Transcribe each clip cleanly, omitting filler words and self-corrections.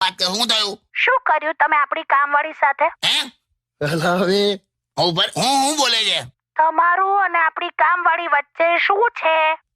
વાત કર, શું થયું? શું કર્યું તમે આપણી કામવાળી સાથે? હે અલા હવે ઉપર હું બોલે છે? તમારું અને આપણી કામવાળી વચ્ચે શું છે?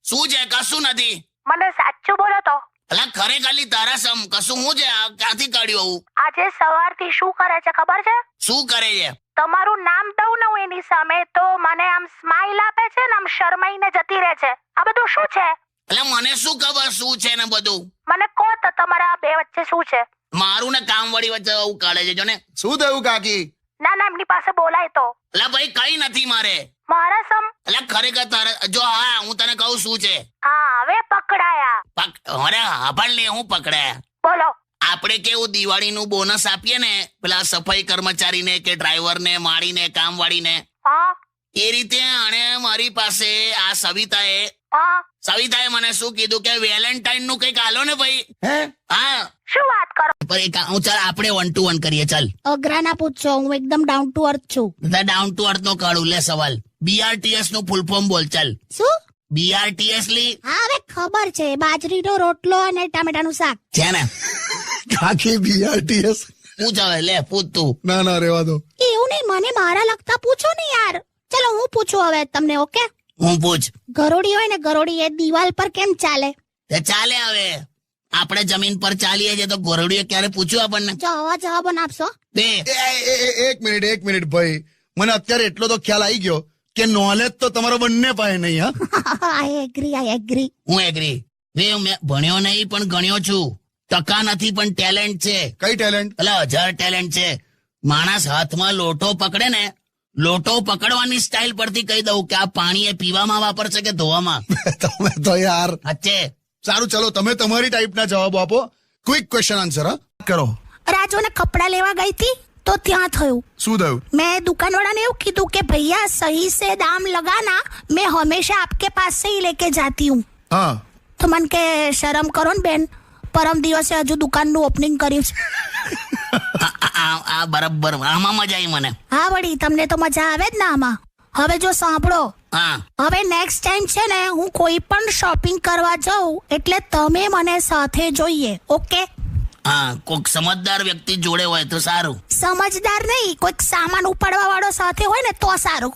શું છે? કશું નથી. મને સાચું બોલો તો. અલા ખરેખર તારા સમ કશું શું છે? આ ક્યાંથી કાઢ્યું આવું? આજે સવારથી શું કરે છે ખબર છે? શું કરે છે? તમારું નામ દઉં ને હું એની સામે તો મને આમ સ્માઈલ આપે છે ને આમ શરમાઈને જતી રહે છે. આ બધું શું છે? અલા મને શું ખબર શું છે ને બધું? મને કહો તો તમારા બે વચ્ચે શું છે? મારું ને કામવાળી વચ્ચે આવું કાઢે છે જો ને. શું થયું કાકી? ના ના એમની પાસે બોલાય તો. અલા ભાઈ કઈ નથી મારે. મારા સમ. અલા ખરેખર તારા જો હા હું તને કહું શું છે. હા હવે પકડાયા. અરે હાભળ લે હું પકડાયા. બોલો. આપણે કેવું દિવાળીનું બોનસ આપીએ ને પેલા સફાઈ કર્મચારીને કે ડ્રાઈવરને માળીને કામવાળીને હા એ રીતે આણે મારી પાસે આ સવિતાએ મને શું કીધું કે વેલેન્ટાઇન નું કઈક આલો ને ભાઈ. હે હા શું વાત કરો? પણ એક હું ચાલ આપણે 1 to 1 કરીએ ચાલ. અઘરા ના પૂછો હું એકદમ ડાઉન ટુ અર્થ છું. ડાઉન ટુ અર્થ નો કાઢું લે સવાલ. BRTS નું ફૂલ ફોર્મ બોલ ચાલ. શું? BRTS લી. હા હવે ખબર છે બાજરીનો રોટલો અને ટામેટાનું શાક છે ને. કાકી BRTS પૂછ હવે લે પૂછ તું. ના રહેવા દો. એવું નહીં મને મારા લગતા પૂછો ને યાર. ચલો હું પૂછું હવે તમને. ઓકે હું પૂછ. ગરોડી હોય ને ગરોડી એ દિવાલ પર કેમ ચાલે? તે ચાલે હવે આપણે જમીન પર ચાલીએ છીએ તો ગોરડીએ ક્યારે પૂછ્યું આપણને? જવાબ આપશો બે એક મિનિટ ભાઈ, મને અત્યારે એટલો તો ખ્યાલ આવી ગયો કે નોલેજ તો તમારો બંને પાસે નહીં. હા આઈ એગ્રી. હું એગ્રી. મેં ભણ્યો નહીં પણ ગણ્યો છું. ટકા નથી પણ ટેલેન્ટ છે. કઈ ટેલેન્ટ? એટલે 1000 ટેલેન્ટ છે. માણસ હાથમાં લોટો પકડે ને લોટો પકડવાની સ્ટાઇલ પરથી કહી દઉં કે આ પાણી એ પીવામાં વાપરશે કે ધોવામાં. તમે તો યાર અચ્છે સારું ચલો તમે તમારી ટાઈપના જવાબો આપો. ક્વિક ક્વેશ્ચન આન્સર કરો. રાજોને કપડા લેવા ગઈ હતી તો ત્યાં થયું. શું થયું? मैं दुकान वाला ने कहा कि भैया सही से दाम लगाना, मैं हमेशा आपके पास से ही लेके जाती हूँ. હા તો મને કે શરમ કરો ને બેન, પરમ દિવસે હજુ દુકાનનું ઓપનિંગ કર્યું છે. આ બરાબર આમાં મજા આવી મને. હા વળી તમને તો મજા આવે જ ને આમાં. હવે જો સાંભળો, હા હવે નેક્સ્ટ ટાઈમ છે ને હું કોઈ પણ શોપિંગ કરવા જાઉં એટલે તમે મને સાથે જોઈએ. ઓકે? હા કોઈક સમજદાર વ્યક્તિ જોડે હોય તો સારું. સમજદાર નહીં, કોઈક સામાન ઉપાડવા વાળો સાથે હોય ને તો સારું.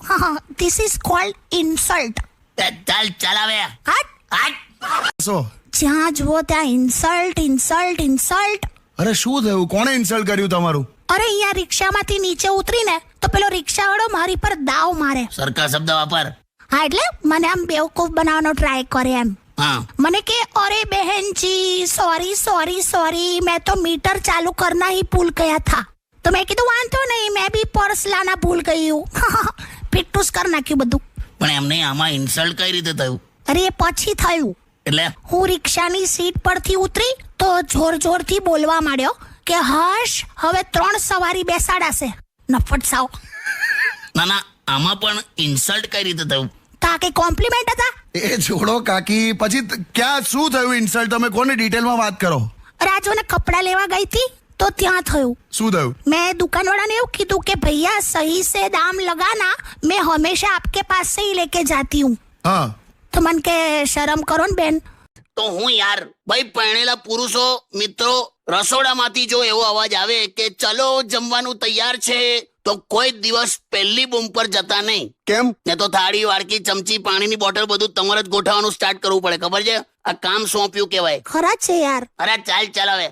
This is called insult. ચાલ હવે હટ. સો જ્યાં જુઓ ત્યાં ઇન્સલ્ટ. અરે શું થયું? કોણે ઇન્સલ્ટ કર્યું તમારું? અરે અહીંયા રિક્ષામાંથી નીચે ઉતરીને તો પેલો રિક્ષાવાળો મારી પર દાવ મારે. સરખા શબ્દ વાપર. હા એટલે મને આમ બેવકૂફ બનાવવાનો ટ્રાય કરે એમ. હા મને કે અરે बहन जी सॉरी मैं तो मीटर चालू करना ही भूल गया था. तो मैं કીધું વાંધો નહીં, मैं भी पर्स लाना भूल गई हूँ. ફિટ્ટુસ કરી નાખ્યું બધું. પણ એમને આમાં ઇન્સલ્ટ કઈ રીતે થયું? અરે એ પછી થયું. એટલે હું રિક્ષાની સીટ પરથી ઉતરી તો જોરથી બોલવા માંડ્યો કે હર્ષ હવે 3 સવારી બેસાડાશે. નફટ સાવ. ના આમાં પણ ઇન્સલ્ટ કઈ રીતે થયું? તા કે કોમ્પ્લિમેન્ટ હતા. એ છોડો કાકી, પછી ક્યાં શું થયું ઇન્સલ્ટ? તમે કોને ડિટેલમાં વાત કરો. રાજોને કપડા લેવા ગઈ હતી તો ત્યાં થયું. શું થયું? मैं दुकान वाला ने कहा कि भैया सही से दाम लगाना, मैं हमेशा आपके पास से ही लेके जाती हूँ. હા तो मन के शर्म करो ने बेन. તો હું યાર ભાઈ પરણેલા પુરુષો મિત્રો રસોડામાંથી જો એવો અવાજ આવે કે ચલો જમવાનું તૈયાર છે તો કોઈ દિવસ પહેલી બૂમ પર જતા નહીં. કેમ? ને તો થાળી વાડકી ચમચી પાણીની બોટલ બધું તમારે જ ગોઠવવાનું સ્ટાર્ટ કરવું પડે. ખબર છે? આ કામ સોંપ્યું કહેવાય. ખરા છે યાર. અરે ચાલ હવે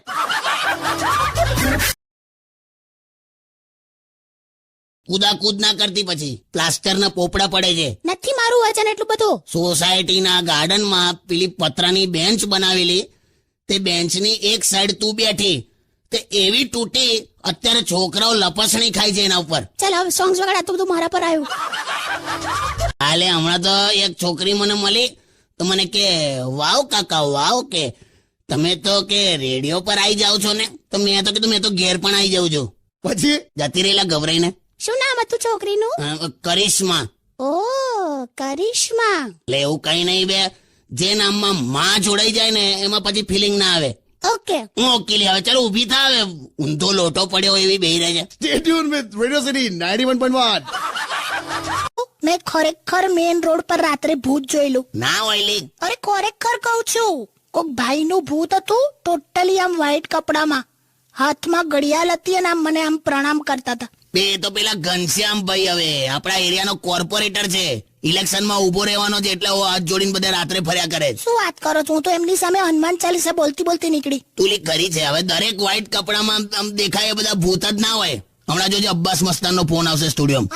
કૂદાકૂદ ના કરતી, પછી પ્લાસ્ટર ના પોપડા પડે છે. નથી મારું વજન એટલું બધું. સોસાયટીના ગાર્ડનમાં પેલી પતરાની બેન્ચ બનાવેલી, તે બેન્ચની એક સાઈડ તું બેઠી, તે એવી તૂટી અત્યારે છોકરાઓ લપસણી ખાય છે એના ઉપર. ચાલ હવે સોંગ્સ વગાડ. તો બધું મારા પર આવ્યું. હાલે હમણાં તો એક છોકરી મને મળી તો મને કે વાવ કાકા વાવ, કે તમે તો કે રેડિયો પર આવી જાવ છો ને. તો મેં તો કીધું મેં તો ઘેર પણ આવી જાઉં છું. પછી જતી રહેલા ગભરાઈને. શું નામ હતું છોકરીનું? કરિશ્મા. ઓ કરિશ્મા. એટલે એવું કઈ નહીં બે, જે નામમાં માં જોડાઈ જાય ને એમાં પછી ફિલિંગ ના આવે. ઓકે હું ઓકેલી હવે ચાલો ઊભી થા. હવે ઊંધો લોટો પડ્યો એવી બેહી રહે છે. Stay tune with radio city 91.1. મેં ખરેખર મેઇન રોડ પર રાત્રે ભૂત જોયેલું. ના ઓયલી. અરે ખરેખર કહું છું, કોક ભાઈનું ભૂત હતું, ટોટલી આમ વ્હાઈટ કપડામાં. હાથમાં ઘડિયાળ હતી અને આમ મને આમ પ્રણામ કરતા હતા. બે એ તો પેલા ઘનશ્યામભાઈ હવે આપણા એરિયાનો કોર્પોરેટર છે. ઇલેક્શનમાં ઉભો રહેવાનો છે એટલે હાથ જોડીને બધા રાત્રે ફર્યા કરે છે. શું વાત કરો છો? હું તો એમની સામે હનુમાન ચાલીસા બોલતી બોલતી નીકળી. તુલી કરી છે. હવે દરેક વ્હાઈટ કપડામાં આમ દેખાય એ બધા ભૂત જ ના હોય. હમણાં જોજે અબ્બાસ મસ્તાનનો ફોન આવશે સ્ટુડિયોમાં.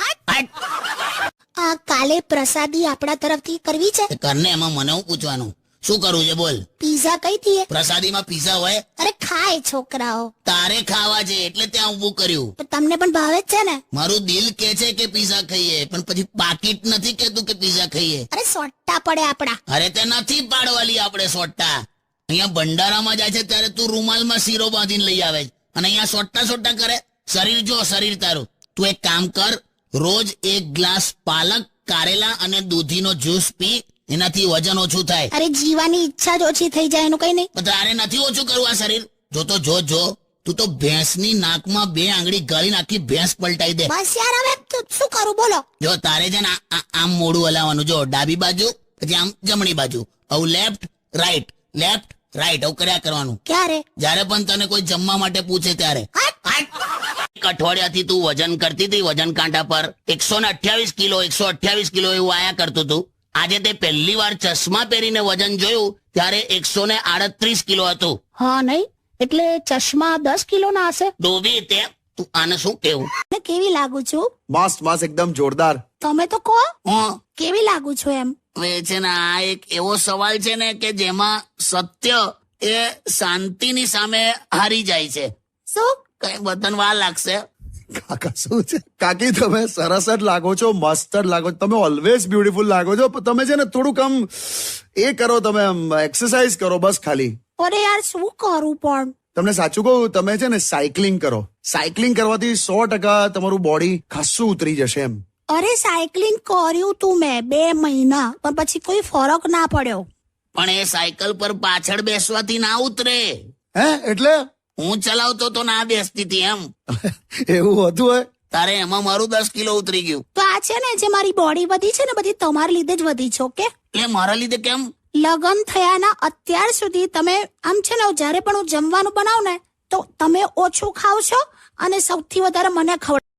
આ કાલે પ્રસાદી આપણા તરફથી કરવી છે. કરને એમાં મને હું પૂછવાનું? શું કરવું છે બોલ? પીઝા કઈ દીએ? પ્રસાદીમાં પીઝા હોય? અરે ખાય છોકરાઓ. તારે ખાવા છે એટલે ત્યાં ઊભું કર્યું. તો તમને પણ ભાવે જ છે ને? મારું દિલ કે છે કે પીઝા ખાઈએ પણ પછી પાકીટ નથી કેતું કે પીઝા ખાઈએ. અરે સોટ્ટા પડે આપડા. અરે તે નથી પાડવાલી આપણે સોટ્ટા. અહીંયા ભંડારામાં જાય છે ત્યારે તું રૂમાલમાં શીરો બાંધીને લઈ આવે છે અને અહીંયા સોટ્ટા કરે. શરીર જો શરીર તારું. તું એક કામ કર, રોજ 1 ગ્લાસ પાલક, કારેલા અને દૂધીનો જ્યુસ પી. એનાથી વજન ઓછું થાય. અરે જીવાની ઈચ્છા જ ઓછી થઈ જાય એનું કઈ નહીં. પણ તારે નથી ઓછું કરવું આ શરીર. જો તો જો તું તો ભેંસની નાકમાં 2 આંગળી ગાળી નાખી ભેંસ પલટાઈ દે. બસ યાર હવે શું કરું બોલો. જો તારે છે ને આમ મોઢું હલાવવાનું. જો ડાબી બાજુ પછી આમ જમણી બાજુ. હવે લેફ્ટ રાઈટ આવું કર્યા કરવાનું. ક્યારે? જ્યારે પણ તને કોઈ જમવા માટે પૂછે ત્યારે. એક અઠવાડિયાથી તું વજન કરતી હતી વજન કાંટા પર 128 કિલો એવું આયા કરતું હતું. આજે તે પહેલી વાર ચશ્મા પહેરીને વજન જોયું ત્યારે 138 કિલો હતું. હા નહીં એટલે ચશ્મા 10 કિલો ના હશે. ડોબી તે તું આને શું કેવું? ને કેવી લાગુ છું? મસ્ત એકદમ જોરદાર. તમે તો કહો હા કેવી લાગુ છું એમ. હવે છે ને આ એક એવો સવાલ છે ને કે જેમાં સત્ય એ શાંતિની સામે હારી જાય છે. શું? કઈ બતન વાર લાગશે. કાકા શું છે? કાકી તમે સરસ જ લાગો છો, મસ્ત જ લાગો છો. તમે ઓલવેઝ બ્યુટીફુલ લાગો છો. પણ તમે છે ને થોડુંક આમ એ કરો, તમે એક્સરસાઇઝ કરો બસ ખાલી. અરે યાર શું કરું પણ. તમને સાચું કહું, તમે છે ને સાયકલિંગ કરો. સાયકલિંગ કરવાથી 100% તમારું બોડી ખાસું ઉતરી જશે એમ. અરે સાયકલિંગ કર્યું તું મેં 2 મહિના પણ પછી કોઈ ફરક ના પડ્યો. પણ એ સાયકલ પર પાછળ બેસવાથી ના ઉતરે. હે એટલે? હું ચલાવતો તો ના બેસતી હતી એમ. એવું હતું હોય? તારે એમાં મારું 10 કિલો ઉતરી ગયું. તો આ છે ને જે મારી બોડી વધી છે ને બધી તમારા લીધે જ વધી છે. ઓકે? એટલે મારા લીધે કેમ? લગ્ન થયાના અત્યાર સુધી તમે આમ છે ને જ્યારે પણ હું જમવાનું બનાવું ને તો તમે ઓછું ખાવ છો અને સૌથી વધારે મને ખવડાવો.